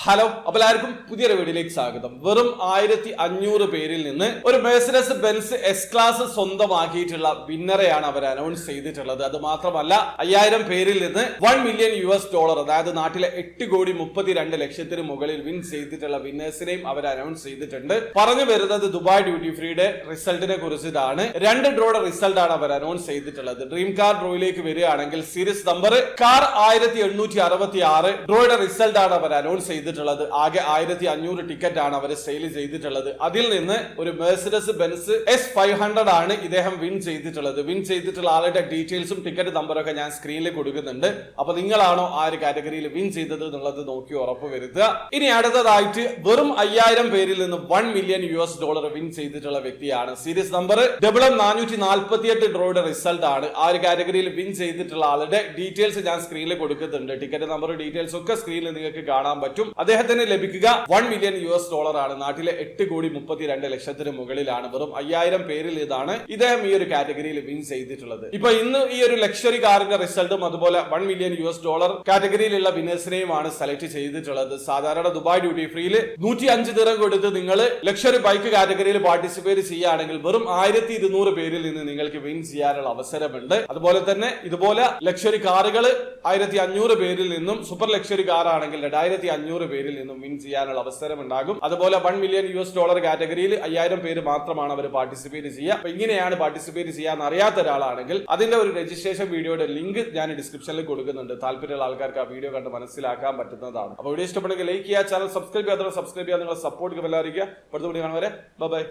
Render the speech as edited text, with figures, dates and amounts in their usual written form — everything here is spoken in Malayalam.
ഹലോ, അപ്പോൾ എല്ലാവർക്കും പുതിയൊരു വീഡിയോയിലേക്ക് സ്വാഗതം. വെറും 1500 പേരിൽ നിന്ന് ഒരു മെഴ്സിഡസ് ബെൻസ് എസ് ക്ലാസ് സ്വന്തമാക്കിയിട്ടുള്ള വിന്നറെയാണ് അവർ അനൗൺസ് ചെയ്തിട്ടുള്ളത്. അത് മാത്രമല്ല 5000 പേരിൽ നിന്ന് $1 മില്യൺ അതായത് നാട്ടിലെ 8,32,00,000 മുകളിൽ വിൻ ചെയ്തിട്ടുള്ള വിന്നേഴ്സിനെയും അവർ അനൗൺസ് ചെയ്തിട്ടുണ്ട്. പറഞ്ഞു വരുന്നത് ദുബായ് ഡ്യൂട്ടി ഫ്രീയുടെ റിസൾട്ടിനെ കുറിച്ചിട്ടാണ്. 2 ഡ്രോയുടെ റിസൾട്ട് ആണ് അവർ അനൗൺസ് ചെയ്തിട്ടുള്ളത്. ഡ്രീം കാർ ഡ്രോയിലേക്ക് വരികയാണെങ്കിൽ സീരീസ് നമ്പർ കാർ 1866 ഡ്രോയുടെ റിസൾട്ട് ആണ് അവർ അനൗൺസ് ചെയ്തിട്ടുള്ളത്. ആകെ 1500 ടിക്കറ്റ് ആണ് അവർ സെയിൽ ചെയ്തിട്ടുള്ളത്. അതിൽ നിന്ന് ഒരു മെഴ്സിഡസ് ബെൻസ് S500 ആണ് ഇദ്ദേഹം വിൻ ചെയ്തിട്ടുള്ളത്. വിൻ ചെയ്തിട്ടുള്ള ആളുടെ ഡീറ്റെയിൽസും ടിക്കറ്റ് നമ്പറൊക്കെ ഞാൻ സ്ക്രീനിൽ കൊടുക്കുന്നുണ്ട്. അപ്പൊ നിങ്ങളാണോ ആ ഒരു കാറ്റഗറിയിൽ വിൻ ചെയ്തത് എന്നുള്ളത് നോക്കി ഉറപ്പ് വരുത്തുക. ഇനി അടുത്തതായിട്ട് വെറും 5000 പേരിൽ നിന്ന് $1 മില്യൺ വിൻ ചെയ്തിട്ടുള്ള വ്യക്തിയാണ്. സീരീസ് നമ്പർ MM448 ഡ്രോയുടെ റിസൾട്ട് ആണ്. ആ ഒരു കാറ്റഗറിയിൽ വിൻ ചെയ്തിട്ടുള്ള ആളുടെ ഡീറ്റെയിൽസ് ഞാൻ സ്ക്രീനിൽ കൊടുക്കുന്നുണ്ട്. ടിക്കറ്റ് നമ്പർ ഡീറ്റെയിൽസ് ഒക്കെ സ്ക്രീനിൽ നിങ്ങൾക്ക് കാണാൻ പറ്റും. അദ്ദേഹത്തിന് ലഭിക്കുക $1 മില്യൺ ആണ്. നാട്ടിലെ 8,32,00,000 മുകളിലാണ്. വെറും 5000 പേരിൽ ഇതാണ് ഇദ്ദേഹം ഈ ഒരു കാറ്റഗറിയിൽ വിൻ ചെയ്തിട്ടുള്ളത്. ഇപ്പൊ ഇന്ന് ഈ ഒരു ലക്ഷറി കാറിന്റെ റിസൾട്ടും അതുപോലെ $1 മില്യൺ കാറ്റഗറിയിലുള്ള വിന്നേഴ്സിനെയുമാണ് സെലക്ട് ചെയ്തിട്ടുള്ളത്. സാധാരണ ദുബായ് ഡ്യൂട്ടി ഫ്രീയിൽ 105 ദിറം കൊടുത്ത് നിങ്ങൾ ലക്ഷറി ബൈക്ക് കാറ്റഗറിയിൽ പാർട്ടിസിപ്പേറ്റ് ചെയ്യുകയാണെങ്കിൽ വെറും 1200 പേരിൽ നിന്ന് നിങ്ങൾക്ക് വിൻ ചെയ്യാനുള്ള അവസരമുണ്ട്. അതുപോലെ തന്നെ ഇതുപോലെ ലക്ഷറി കാറുകൾ 1500 പേരിൽ നിന്നും സൂപ്പർ ലക്ഷറി കാർ ആണെങ്കിൽ 2500 പേരിൽ നിന്നും വിൻ ചെയ്യാനുള്ള അവസരം ഉണ്ടാകും. അതുപോലെ $1 മില്യൺ കാറ്റഗറിയിൽ 5000 പേര് മാത്രമാണ് അവർ പാർട്ടിസിപ്പേറ്റ് ചെയ്യുക. അപ്പൊ ഇങ്ങനെയാണ് പാർട്ടിസിപ്പേറ്റ് ചെയ്യാൻ അറിയാത്ത ഒരാളാണെങ്കിൽ അതിന്റെ ഒരു രജിസ്ട്രേഷൻ വീഡിയോയുടെ ലിങ്ക് ഞാൻ ഡിസ്ക്രിപ്ഷനിൽ കൊടുക്കുന്നുണ്ട്. താല്പര്യമുള്ള ആൾക്കാർക്ക് ആ വീഡിയോ കണ്ട് മനസ്സിലാക്കാൻ പറ്റുന്നതാണ്. അപ്പോൾ വീഡിയോ ഇഷ്ടപ്പെടുമെങ്കിൽ ലൈക്ക് ചെയ്യുക, ചാനൽ സബ്സ്ക്രൈബ് ചെയ്യാത്തവർ സബ്സ്ക്രൈബ് ചെയ്യാൻ നിങ്ങളെ സപ്പോർട്ട് അറിയിക്കുക. അടുത്ത വീഡിയോ കാണുവരെ ബൈ.